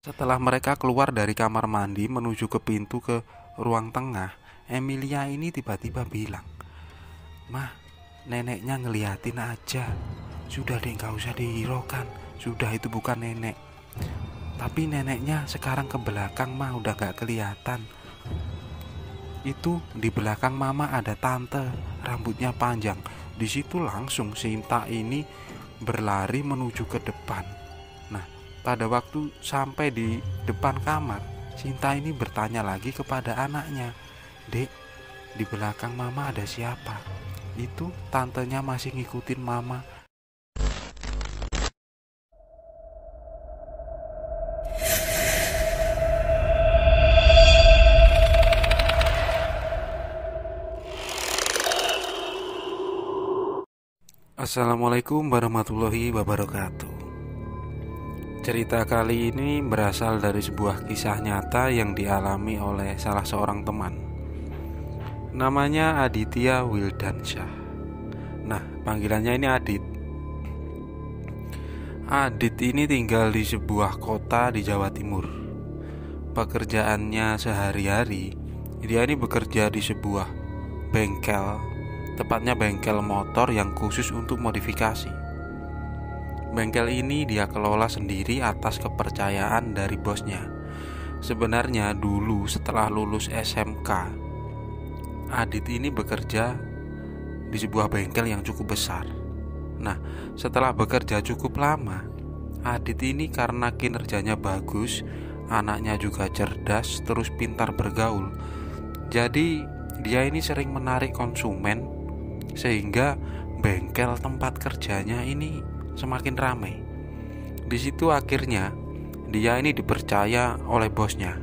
Setelah mereka keluar dari kamar mandi menuju ke pintu ke ruang tengah, Emilia ini tiba-tiba bilang, "Mah, neneknya ngeliatin aja. Sudah deh, gak usah dihiraukan. Sudah, itu bukan nenek. Tapi neneknya sekarang ke belakang mah udah gak kelihatan. Itu di belakang mama ada tante, rambutnya panjang." Di situ langsung Sinta ini berlari menuju ke depan. Nah, pada waktu sampai di depan kamar, Sinta ini bertanya lagi kepada anaknya, "Dek, di belakang mama ada siapa?" Itu tantenya masih ngikutin mama. Assalamualaikum warahmatullahi wabarakatuh. Cerita kali ini berasal dari sebuah kisah nyata yang dialami oleh salah seorang teman. Namanya Aditya Wildansyah. Nah, panggilannya ini Adit. Adit ini tinggal di sebuah kota di Jawa Timur. Pekerjaannya sehari-hari, dia ini bekerja di sebuah bengkel, tepatnya bengkel motor yang khusus untuk modifikasi. Bengkel ini dia kelola sendiri atas kepercayaan dari bosnya. Sebenarnya dulu setelah lulus SMK, Adit ini bekerja di sebuah bengkel yang cukup besar. Nah, setelah bekerja cukup lama, Adit ini karena kinerjanya bagus, anaknya juga cerdas, terus pintar bergaul. Jadi dia ini sering menarik konsumen, sehingga bengkel tempat kerjanya ini semakin ramai. Di situ akhirnya dia ini dipercaya oleh bosnya.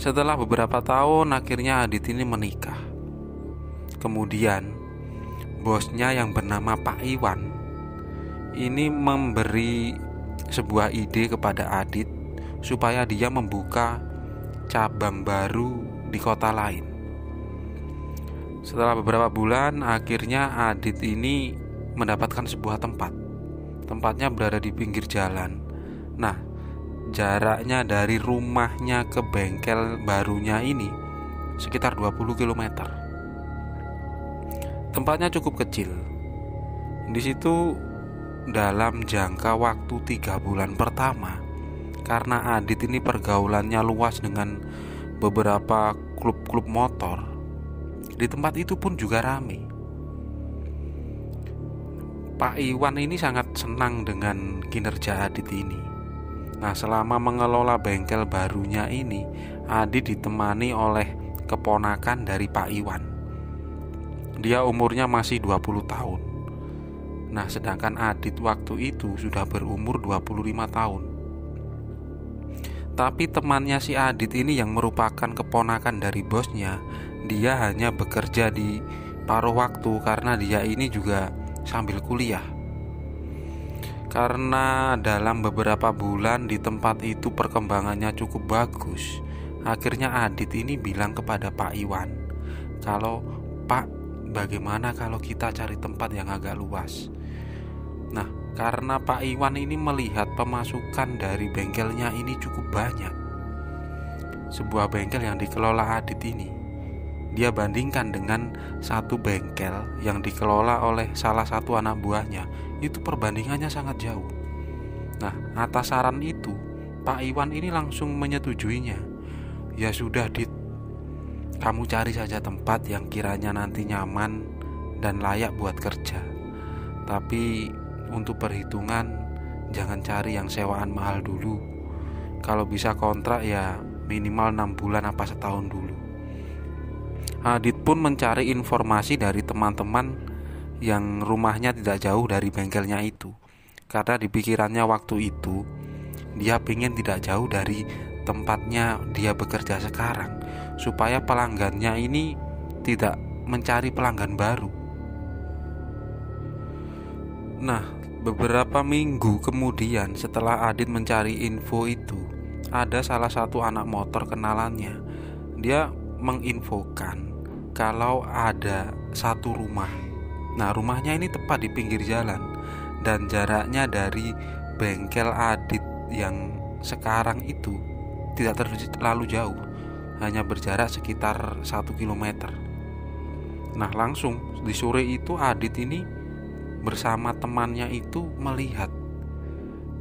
Setelah beberapa tahun, akhirnya Adit ini menikah. Kemudian bosnya yang bernama Pak Iwan ini memberi sebuah ide kepada Adit supaya dia membuka cabang baru di kota lain. Setelah beberapa bulan, akhirnya Adit ini mendapatkan sebuah tempat. Tempatnya berada di pinggir jalan. Nah, jaraknya dari rumahnya ke bengkel barunya ini sekitar 20 km. Tempatnya cukup kecil. Di situ dalam jangka waktu 3 bulan pertama, karena Adit ini pergaulannya luas dengan beberapa klub-klub motor, di tempat itu pun juga ramai. Pak Iwan ini sangat senang dengan kinerja Adit ini. Nah, selama mengelola bengkel barunya ini, Adit ditemani oleh keponakan dari Pak Iwan. Dia umurnya masih 20 tahun. Nah, sedangkan Adit waktu itu sudah berumur 25 tahun. Tapi temannya si Adit ini yang merupakan keponakan dari bosnya, dia hanya bekerja di paruh waktu karena dia ini juga sambil kuliah. Karena dalam beberapa bulan di tempat itu perkembangannya cukup bagus, akhirnya Adit ini bilang kepada Pak Iwan, "Kalau Pak, bagaimana kalau kita cari tempat yang agak luas?" Nah, karena Pak Iwan ini melihat pemasukan dari bengkelnya ini cukup banyak, sebuah bengkel yang dikelola Adit ini, dia bandingkan dengan satu bengkel yang dikelola oleh salah satu anak buahnya, itu perbandingannya sangat jauh. Nah, atas saran itu, Pak Iwan ini langsung menyetujuinya. "Ya sudah Dit, kamu cari saja tempat yang kiranya nanti nyaman dan layak buat kerja. Tapi untuk perhitungan, jangan cari yang sewaan mahal dulu. Kalau bisa kontrak ya minimal 6 bulan apa setahun dulu." Adit pun mencari informasi dari teman-teman yang rumahnya tidak jauh dari bengkelnya itu. Karena di pikirannya waktu itu, dia ingin tidak jauh dari tempatnya dia bekerja sekarang, supaya pelanggannya ini tidak mencari pelanggan baru. Nah, beberapa minggu kemudian setelah Adit mencari info itu, ada salah satu anak motor kenalannya. Dia menginfokan kalau ada satu rumah. Nah, rumahnya ini tepat di pinggir jalan dan jaraknya dari bengkel Adit yang sekarang itu tidak terlalu jauh, hanya berjarak sekitar 1 kilometer. Nah, langsung di sore itu Adit ini bersama temannya itu melihat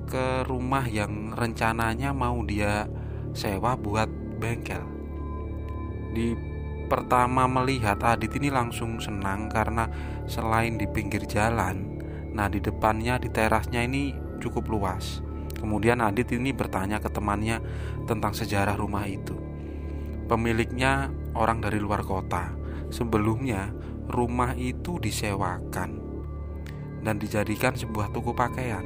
ke rumah yang rencananya mau dia sewa buat bengkel. Di pertama melihat, Adit ini langsung senang karena selain di pinggir jalan, nah di depannya, di terasnya ini cukup luas. Kemudian Adit ini bertanya ke temannya tentang sejarah rumah itu. Pemiliknya orang dari luar kota. Sebelumnya rumah itu disewakan dan dijadikan sebuah toko pakaian.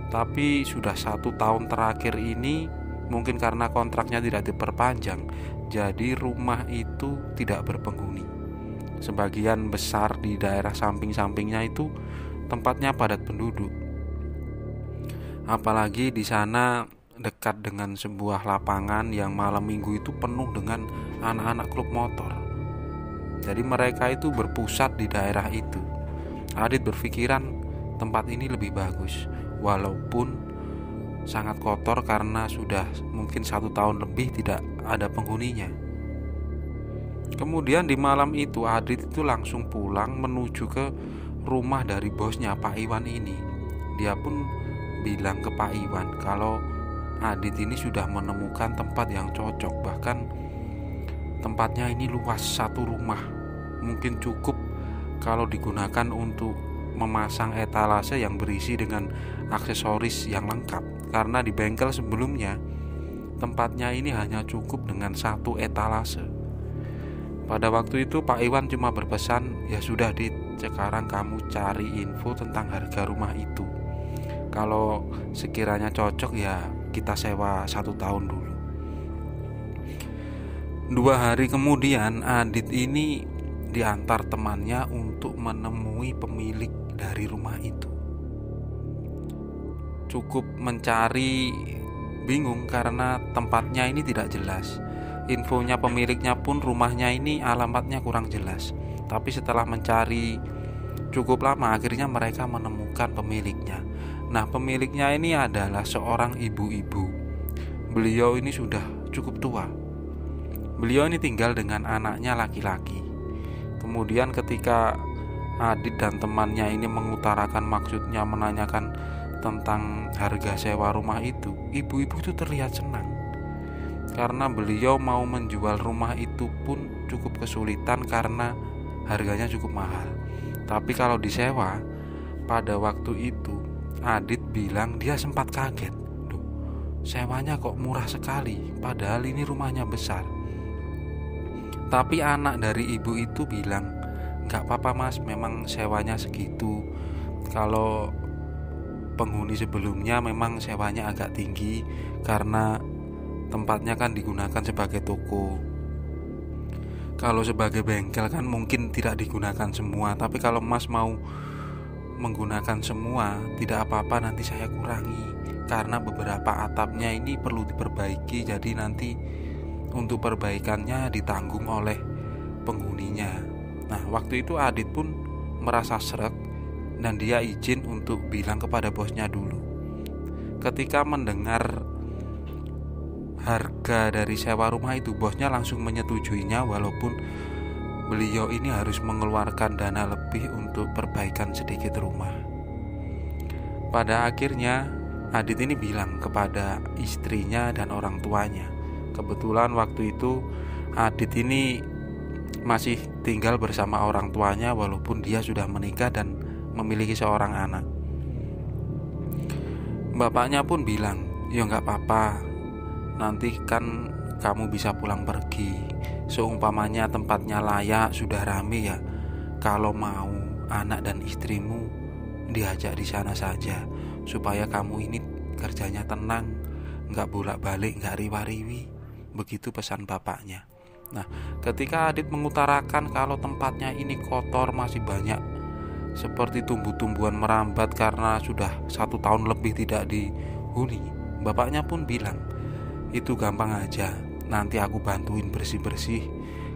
Tapi sudah 1 tahun terakhir ini, mungkin karena kontraknya tidak diperpanjang, jadi rumah itu tidak berpenghuni. Sebagian besar di daerah samping-sampingnya itu tempatnya padat penduduk. Apalagi di sana dekat dengan sebuah lapangan yang malam minggu itu penuh dengan anak-anak klub motor. Jadi mereka itu berpusat di daerah itu. Adit berpikiran tempat ini lebih bagus, walaupun sangat kotor karena sudah mungkin 1 tahun lebih tidak ada penghuninya. Kemudian di malam itu Adit itu langsung pulang menuju ke rumah dari bosnya, Pak Iwan ini. Dia pun bilang ke Pak Iwan kalau Adit ini sudah menemukan tempat yang cocok. Bahkan tempatnya ini luas, 1 rumah, mungkin cukup kalau digunakan untuk memasang etalase yang berisi dengan aksesoris yang lengkap. Karena di bengkel sebelumnya tempatnya ini hanya cukup dengan 1 etalase. Pada waktu itu Pak Iwan cuma berpesan, ya sudah Dit, sekarang kamu cari info tentang harga rumah itu. Kalau sekiranya cocok ya kita sewa 1 tahun dulu. 2 hari kemudian Adit ini diantar temannya untuk menemui pemilik dari rumah itu. Cukup mencari bingung karena tempatnya ini tidak jelas. Infonya pemiliknya pun rumahnya ini alamatnya kurang jelas. Tapi setelah mencari cukup lama, akhirnya mereka menemukan pemiliknya. Nah, pemiliknya ini adalah seorang ibu-ibu. Beliau ini sudah cukup tua. Beliau ini tinggal dengan anaknya laki-laki. Kemudian ketika Adit dan temannya ini mengutarakan maksudnya menanyakan tentang harga sewa rumah itu, ibu-ibu itu terlihat senang. Karena beliau mau menjual rumah itu pun cukup kesulitan karena harganya cukup mahal. Tapi kalau disewa, pada waktu itu Adit bilang dia sempat kaget. Duh, sewanya kok murah sekali, padahal ini rumahnya besar. Tapi anak dari ibu itu bilang, gak apa-apa mas, memang sewanya segitu. Kalau penghuni sebelumnya memang sewanya agak tinggi karena tempatnya kan digunakan sebagai toko. Kalau sebagai bengkel kan mungkin tidak digunakan semua. Tapi kalau mas mau menggunakan semua, tidak apa-apa, nanti saya kurangi karena beberapa atapnya ini perlu diperbaiki. Jadi nanti untuk perbaikannya ditanggung oleh penghuninya. Nah, waktu itu Adit pun merasa srek dan dia izin untuk bilang kepada bosnya dulu. Ketika mendengar harga dari sewa rumah itu, bosnya langsung menyetujuinya walaupun beliau ini harus mengeluarkan dana lebih untuk perbaikan sedikit rumah. Pada akhirnya Adit ini bilang kepada istrinya dan orang tuanya. Kebetulan waktu itu Adit ini masih tinggal bersama orang tuanya walaupun dia sudah menikah dan memiliki seorang anak. Bapaknya pun bilang, ya gak apa-apa, nanti kan kamu bisa pulang pergi. Seumpamanya tempatnya layak, sudah rame ya, kalau mau anak dan istrimu diajak di sana saja, supaya kamu ini kerjanya tenang, gak bolak-balik, gak riwa-riwi. Begitu pesan bapaknya. Nah, ketika Adit mengutarakan kalau tempatnya ini kotor, masih banyak seperti tumbuh-tumbuhan merambat karena sudah 1 tahun lebih tidak dihuni, bapaknya pun bilang, itu gampang aja, nanti aku bantuin bersih-bersih.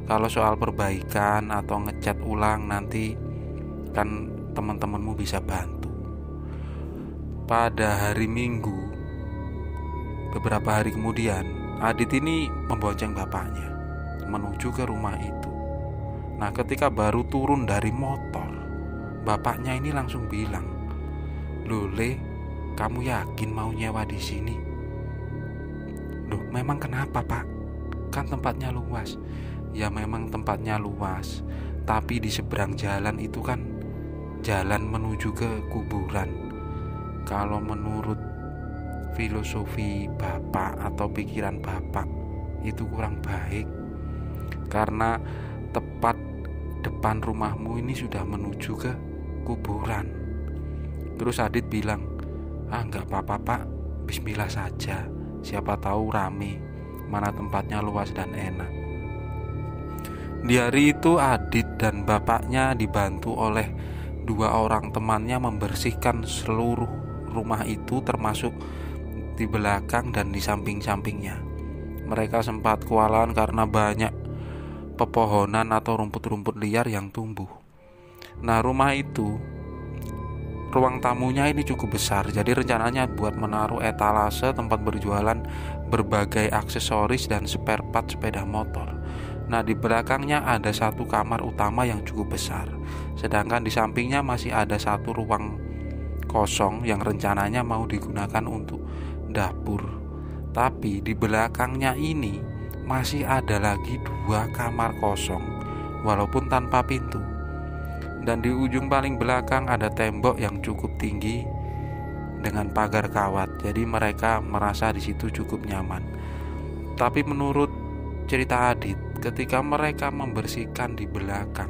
Kalau soal perbaikan atau ngecat ulang, nanti kan teman-temanmu bisa bantu. Pada hari Minggu Beberapa hari kemudian, Adit ini membonceng bapaknya menuju ke rumah itu. Nah, ketika baru turun dari motor, bapaknya ini langsung bilang, "Loh, Le, kamu yakin mau nyewa di sini?" "Loh, memang kenapa, Pak? Kan tempatnya luas." "Ya memang tempatnya luas, tapi di seberang jalan itu kan jalan menuju ke kuburan. Kalau menurut filosofi Bapak atau pikiran Bapak itu kurang baik, karena tepat depan rumahmu ini sudah menuju ke kuburan." Terus Adit bilang, "Enggak apa-apa, Pak, bismillah saja, siapa tahu rame, mana tempatnya luas dan enak." Di hari itu Adit dan bapaknya dibantu oleh 2 orang temannya membersihkan seluruh rumah itu, termasuk di belakang dan di samping-sampingnya. Mereka sempat kewalahan karena banyak pepohonan atau rumput-rumput liar yang tumbuh. Nah, rumah itu, ruang tamunya ini cukup besar, jadi rencananya buat menaruh etalase tempat berjualan berbagai aksesoris dan spare part sepeda motor. Nah, di belakangnya ada satu kamar utama yang cukup besar, sedangkan di sampingnya masih ada satu ruang kosong yang rencananya mau digunakan untuk dapur. Tapi di belakangnya ini masih ada lagi 2 kamar kosong, walaupun tanpa pintu. Dan di ujung paling belakang ada tembok yang cukup tinggi dengan pagar kawat. Jadi mereka merasa di situ cukup nyaman. Tapi menurut cerita Adit, ketika mereka membersihkan di belakang,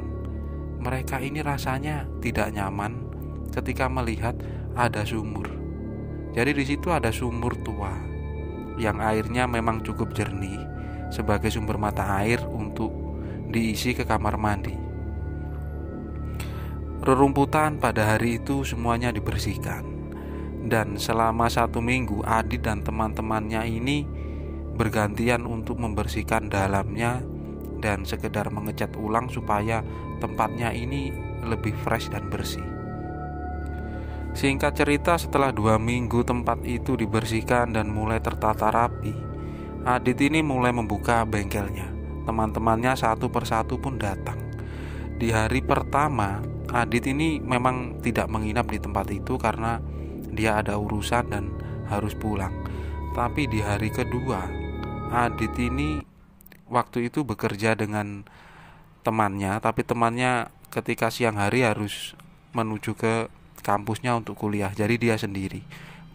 mereka ini rasanya tidak nyaman ketika melihat ada sumur. Jadi di situ ada sumur tua yang airnya memang cukup jernih sebagai sumber mata air untuk diisi ke kamar mandi. Rerumputan pada hari itu semuanya dibersihkan, dan selama 1 minggu Adit dan teman-temannya ini bergantian untuk membersihkan dalamnya dan sekedar mengecat ulang supaya tempatnya ini lebih fresh dan bersih. Singkat cerita, setelah 2 minggu tempat itu dibersihkan dan mulai tertata rapi, Adit ini mulai membuka bengkelnya. Teman-temannya satu persatu pun datang. Di hari pertama, Adit ini memang tidak menginap di tempat itu karena dia ada urusan dan harus pulang. Tapi di hari kedua, Adit ini waktu itu bekerja dengan temannya, tapi temannya ketika siang hari harus menuju ke kampusnya untuk kuliah, jadi dia sendiri.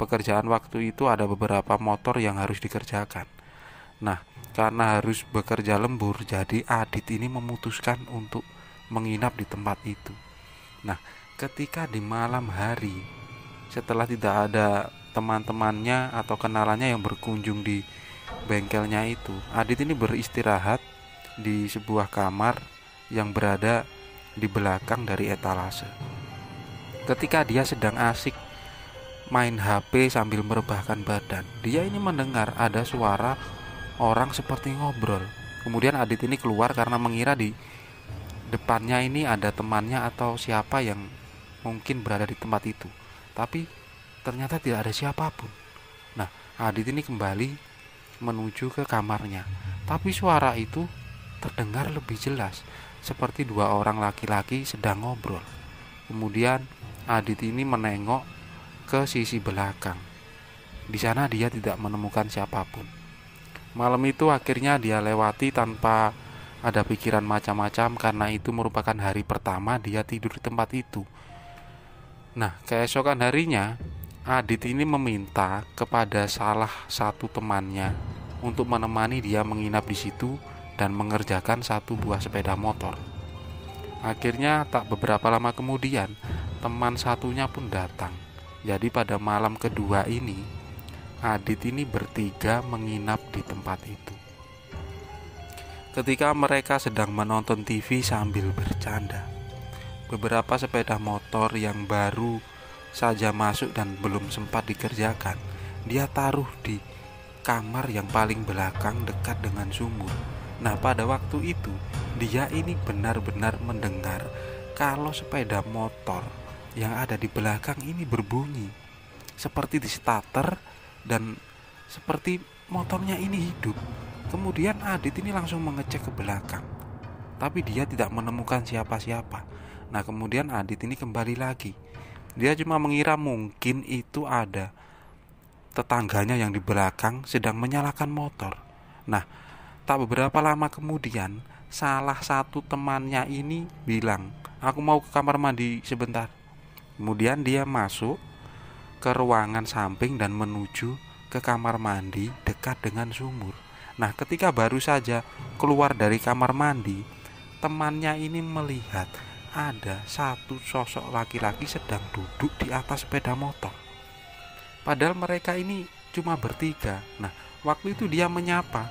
Pekerjaan waktu itu ada beberapa motor yang harus dikerjakan. Nah, karena harus bekerja lembur, jadi Adit ini memutuskan untuk menginap di tempat itu. Nah, ketika di malam hari, setelah tidak ada teman-temannya atau kenalannya yang berkunjung di bengkelnya itu, Adit ini beristirahat di sebuah kamar yang berada di belakang dari etalase. Ketika dia sedang asik main HP sambil merebahkan badan, dia ini mendengar ada suara orang seperti ngobrol. Kemudian Adit ini keluar karena mengira di depannya ini ada temannya atau siapa yang mungkin berada di tempat itu. Tapi ternyata tidak ada siapapun. Nah, Adit ini kembali menuju ke kamarnya. Tapi suara itu terdengar lebih jelas, seperti 2 orang laki-laki sedang ngobrol. Kemudian Adit ini menengok ke sisi belakang. Di sana dia tidak menemukan siapapun. Malam itu akhirnya dia lewati tanpa ada pikiran macam-macam, karena itu merupakan hari pertama dia tidur di tempat itu. Nah, keesokan harinya Adit ini meminta kepada salah satu temannya untuk menemani dia menginap di situ dan mengerjakan 1 buah sepeda motor. Akhirnya tak beberapa lama kemudian teman satunya pun datang. Jadi pada malam kedua ini Adit ini bertiga menginap di tempat itu. Ketika mereka sedang menonton TV sambil bercanda, beberapa sepeda motor yang baru saja masuk dan belum sempat dikerjakan, dia taruh di kamar yang paling belakang dekat dengan sumur. Nah, pada waktu itu dia ini benar-benar mendengar kalau sepeda motor yang ada di belakang ini berbunyi seperti di starter, dan seperti motornya ini hidup. Kemudian Adit ini langsung mengecek ke belakang, tapi dia tidak menemukan siapa-siapa. Nah, kemudian Adit ini kembali lagi. Dia cuma mengira mungkin itu ada tetangganya yang di belakang sedang menyalakan motor. Nah, tak beberapa lama kemudian, salah satu temannya ini bilang, "Aku mau ke kamar mandi sebentar." Kemudian dia masuk ke ruangan samping dan menuju ke kamar mandi dekat dengan sumur. Nah, ketika baru saja keluar dari kamar mandi, temannya ini melihat ada satu sosok laki-laki sedang duduk di atas sepeda motor. Padahal mereka ini cuma bertiga. Nah, waktu itu dia menyapa,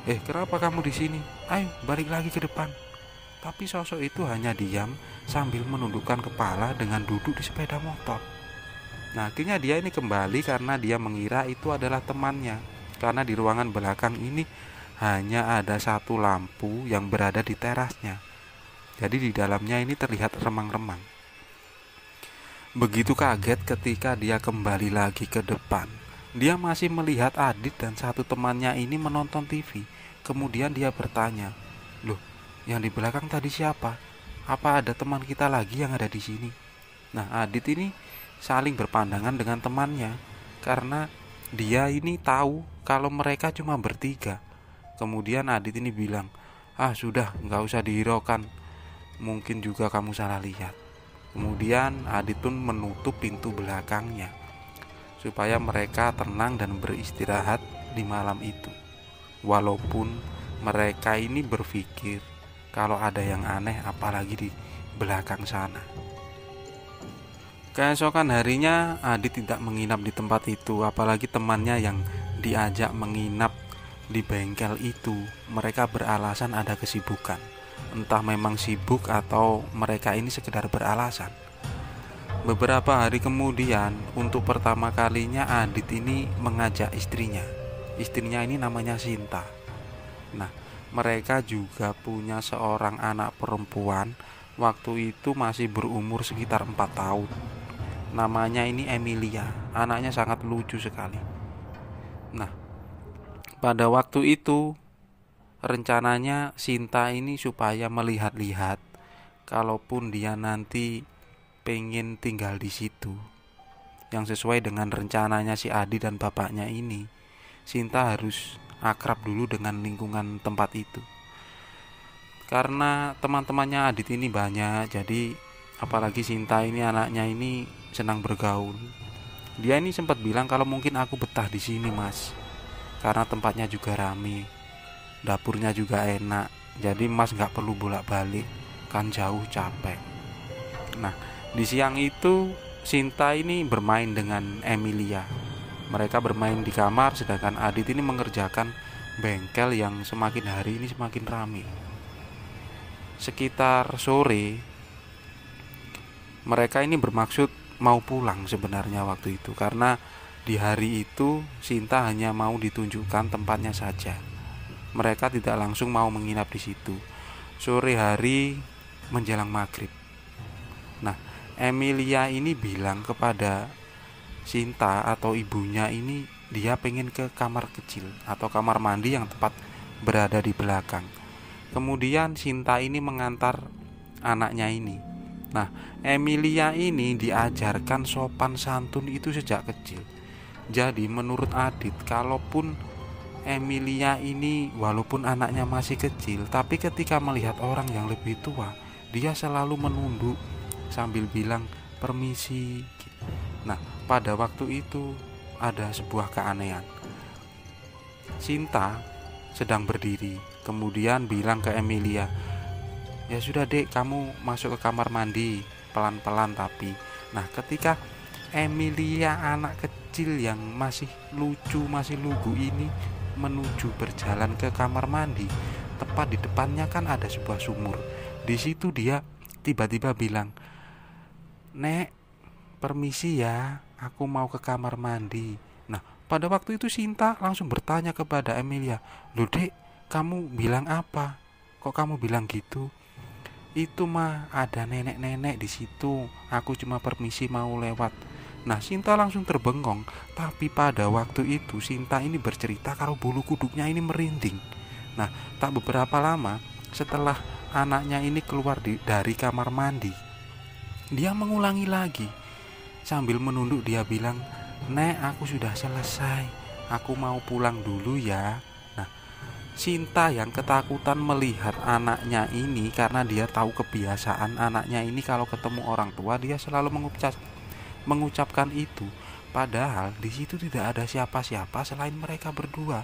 kenapa kamu di sini? Ayo, balik lagi ke depan." Tapi sosok itu hanya diam sambil menundukkan kepala dengan duduk di sepeda motor. Nah, akhirnya dia ini kembali karena dia mengira itu adalah temannya. Karena di ruangan belakang ini hanya ada satu lampu yang berada di terasnya. Jadi di dalamnya ini terlihat remang-remang. Begitu kaget ketika dia kembali lagi ke depan. Dia masih melihat Adit dan satu temannya ini menonton TV. Kemudian dia bertanya, "Loh, yang di belakang tadi siapa? Apa ada teman kita lagi yang ada di sini?" Nah, Adit ini saling berpandangan dengan temannya karena dia ini tahu kalau mereka cuma bertiga. Kemudian Adit ini bilang, "Sudah, nggak usah dihiraukan. Mungkin juga kamu salah lihat." Kemudian Adit pun menutup pintu belakangnya supaya mereka tenang dan beristirahat di malam itu. Walaupun mereka ini berpikir kalau ada yang aneh apalagi di belakang sana. Keesokan harinya Adit tidak menginap di tempat itu, apalagi temannya yang diajak menginap di bengkel itu. Mereka beralasan ada kesibukan. Entah memang sibuk atau mereka ini sekedar beralasan. Beberapa hari kemudian, untuk pertama kalinya Adit ini mengajak istrinya. Istrinya ini namanya Sinta. Nah, mereka juga punya seorang anak perempuan. Waktu itu masih berumur sekitar 4 tahun. Namanya ini Emilia. Anaknya sangat lucu sekali. Nah, pada waktu itu rencananya Sinta ini supaya melihat-lihat, kalaupun dia nanti pengen tinggal di situ, yang sesuai dengan rencananya si Adi dan bapaknya ini, Sinta harus akrab dulu dengan lingkungan tempat itu. Karena teman-temannya Adit ini banyak, jadi apalagi Sinta ini anaknya ini senang bergaul. Dia ini sempat bilang kalau mungkin aku betah di sini, Mas, karena tempatnya juga rame, dapurnya juga enak, jadi Mas nggak perlu bolak-balik, kan jauh capek. Nah, di siang itu Sinta ini bermain dengan Emilia. Mereka bermain di kamar, sedangkan Adit ini mengerjakan bengkel yang semakin hari ini semakin ramai. Sekitar sore, mereka ini bermaksud mau pulang sebenarnya waktu itu, karena di hari itu Sinta hanya mau ditunjukkan tempatnya saja. Mereka tidak langsung mau menginap di situ. Sore hari menjelang maghrib. Nah, Emilia ini bilang kepada Sinta atau ibunya ini, dia pengen ke kamar kecil atau kamar mandi yang tepat berada di belakang. Kemudian Sinta ini mengantar anaknya ini. Nah, Emilia ini diajarkan sopan santun itu sejak kecil. Jadi menurut Adit, kalaupun Emilia ini walaupun anaknya masih kecil, tapi ketika melihat orang yang lebih tua, dia selalu menunduk sambil bilang permisi. Nah, pada waktu itu ada sebuah keanehan. Sinta sedang berdiri, kemudian bilang ke Emilia, "Ya sudah, Dek, kamu masuk ke kamar mandi pelan-pelan tapi." Nah, ketika Emilia anak kecil yang masih lucu, masih lugu ini menuju berjalan ke kamar mandi, tepat di depannya kan ada sebuah sumur. Di situ dia tiba-tiba bilang, "Nek, permisi ya, aku mau ke kamar mandi." Nah, pada waktu itu Sinta langsung bertanya kepada Emilia, "Loh, Dek, kamu bilang apa? Kok kamu bilang gitu?" "Itu mah ada nenek-nenek di situ. Aku cuma permisi mau lewat." Nah, Sinta langsung terbengong. Tapi pada waktu itu Sinta ini bercerita kalau bulu kuduknya ini merinding. Nah, tak beberapa lama setelah anaknya ini keluar dari kamar mandi, dia mengulangi lagi. Sambil menunduk dia bilang, "Nek, aku sudah selesai. Aku mau pulang dulu ya." Nah, Sinta yang ketakutan melihat anaknya ini karena dia tahu kebiasaan anaknya ini kalau ketemu orang tua dia selalu mengucapkan itu. Padahal di situ tidak ada siapa-siapa selain mereka berdua.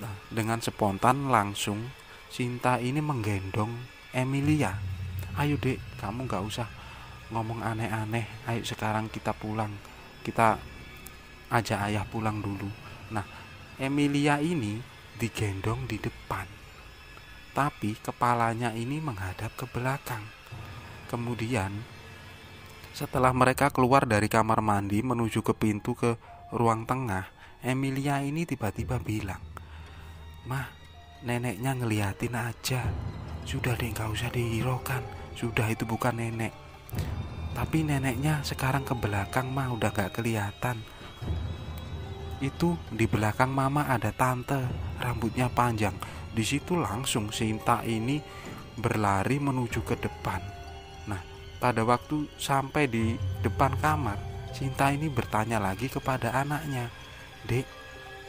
Nah, dengan spontan langsung Sinta ini menggendong Emilia. "Ayo dek, kamu gak usah ngomong aneh-aneh. Ayo sekarang kita pulang. Kita ajak ayah pulang dulu." Nah, Emilia ini digendong di depan, tapi kepalanya ini menghadap ke belakang. Kemudian setelah mereka keluar dari kamar mandi menuju ke pintu ke ruang tengah, Emilia ini tiba-tiba bilang, "Mah, neneknya ngeliatin aja. Sudah deh, gak usah dihiraukan. Sudah, itu bukan nenek. Tapi neneknya sekarang ke belakang mah udah gak kelihatan. Itu di belakang mama ada tante, rambutnya panjang." Di situ langsung Sinta ini berlari menuju ke depan. Nah, pada waktu sampai di depan kamar, Sinta ini bertanya lagi kepada anaknya, "Dek,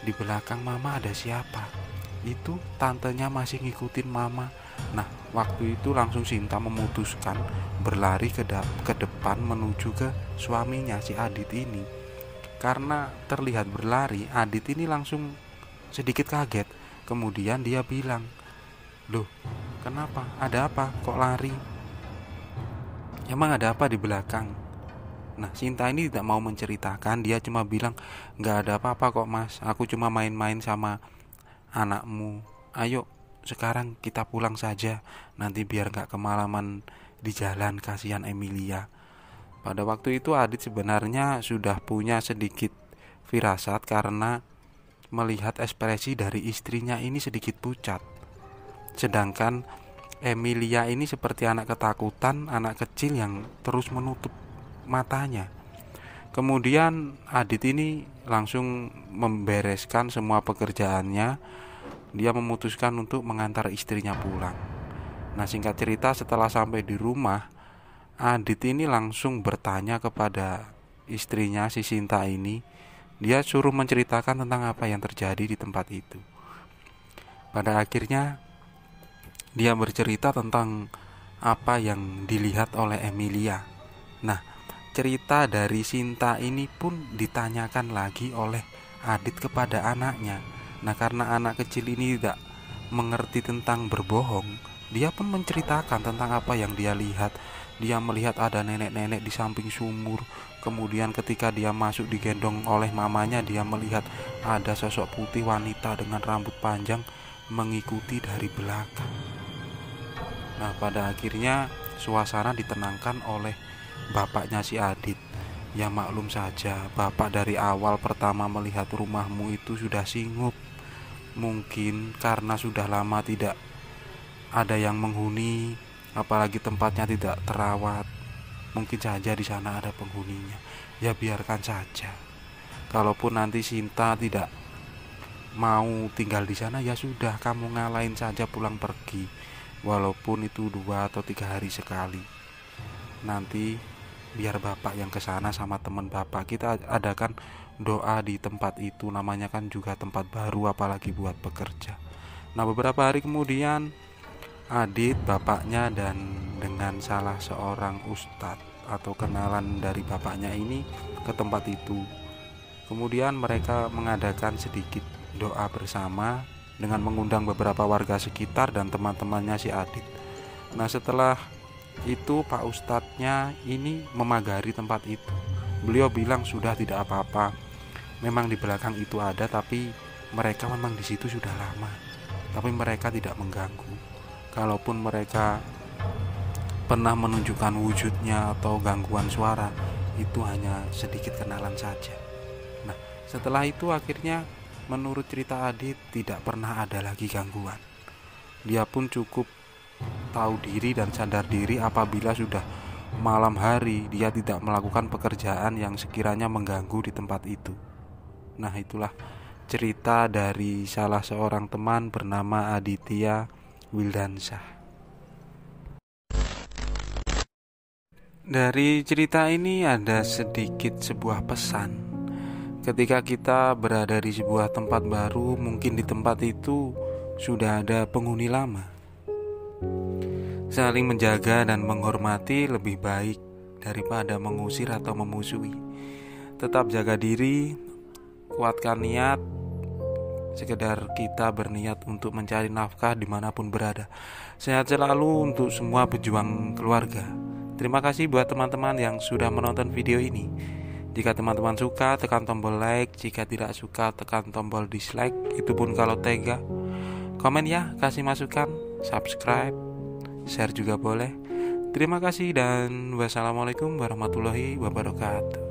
di belakang mama ada siapa?" Itu tantenya masih ngikutin mama. Nah, waktu itu langsung Sinta memutuskan berlari ke depan menuju ke suaminya si Adit ini. Karena terlihat berlari, Adit ini langsung sedikit kaget. Kemudian dia bilang, "Loh, kenapa? Ada apa? Kok lari? Emang ada apa di belakang?" Nah, Sinta ini tidak mau menceritakan. Dia cuma bilang, "Gak ada apa-apa kok mas, aku cuma main-main sama anakmu. Ayo sekarang kita pulang saja, nanti biar gak kemalaman di jalan, kasihan Emilia." Pada waktu itu Adit sebenarnya sudah punya sedikit firasat karena melihat ekspresi dari istrinya ini sedikit pucat. Sedangkan Emilia ini seperti anak ketakutan, anak kecil yang terus menutup matanya. Kemudian Adit ini langsung membereskan semua pekerjaannya. Dia memutuskan untuk mengantar istrinya pulang. Nah, singkat cerita setelah sampai di rumah, Adit ini langsung bertanya kepada istrinya si Sinta ini. Dia suruh menceritakan tentang apa yang terjadi di tempat itu. Pada akhirnya dia bercerita tentang apa yang dilihat oleh Emilia. Nah, cerita dari Sinta ini pun ditanyakan lagi oleh Adit kepada anaknya. Nah, karena anak kecil ini tidak mengerti tentang berbohong, dia pun menceritakan tentang apa yang dia lihat. Dia melihat ada nenek-nenek di samping sumur. Kemudian ketika dia masuk digendong oleh mamanya, dia melihat ada sosok putih wanita dengan rambut panjang mengikuti dari belakang. Nah, pada akhirnya suasana ditenangkan oleh bapaknya si Adit. Ya maklum saja, bapak dari awal pertama melihat rumahmu itu sudah singup. Mungkin karena sudah lama tidak ada yang menghuni, apalagi tempatnya tidak terawat. Mungkin saja di sana ada penghuninya. Ya biarkan saja. Kalaupun nanti Sinta tidak mau tinggal di sana, ya sudah, kamu ngalahin saja pulang pergi. Walaupun itu 2 atau 3 hari sekali. Nanti biar bapak yang kesana sama teman bapak. Kita adakan doa di tempat itu, namanya kan juga tempat baru apalagi buat bekerja. Nah, beberapa hari kemudian Adit, bapaknya, dan dengan salah seorang ustadz atau kenalan dari bapaknya ini ke tempat itu. Kemudian mereka mengadakan sedikit doa bersama dengan mengundang beberapa warga sekitar dan teman-temannya si Adit. Nah, setelah itu Pak Ustadznya ini memagari tempat itu. Beliau bilang sudah, tidak apa-apa. Memang di belakang itu ada, tapi mereka memang di situ sudah lama. Tapi mereka tidak mengganggu. Kalaupun mereka pernah menunjukkan wujudnya atau gangguan suara, itu hanya sedikit kenalan saja. Nah, setelah itu akhirnya menurut cerita Adit tidak pernah ada lagi gangguan. Dia pun cukup tahu diri dan sadar diri apabila sudah malam hari dia tidak melakukan pekerjaan yang sekiranya mengganggu di tempat itu. Nah, itulah cerita dari salah seorang teman bernama Aditya Wildansyah. Dari cerita ini ada sedikit sebuah pesan. Ketika kita berada di sebuah tempat baru, mungkin di tempat itu sudah ada penghuni lama. Saling menjaga dan menghormati lebih baik daripada mengusir atau memusuhi. Tetap jaga diri, kuatkan niat, sekedar kita berniat untuk mencari nafkah dimanapun berada. Sehat selalu untuk semua pejuang keluarga. Terima kasih buat teman-teman yang sudah menonton video ini. Jika teman-teman suka, tekan tombol like. Jika tidak suka, tekan tombol dislike. Itu pun kalau tega. Komen ya, kasih masukan, subscribe, share juga boleh. Terima kasih dan wassalamualaikum warahmatullahi wabarakatuh.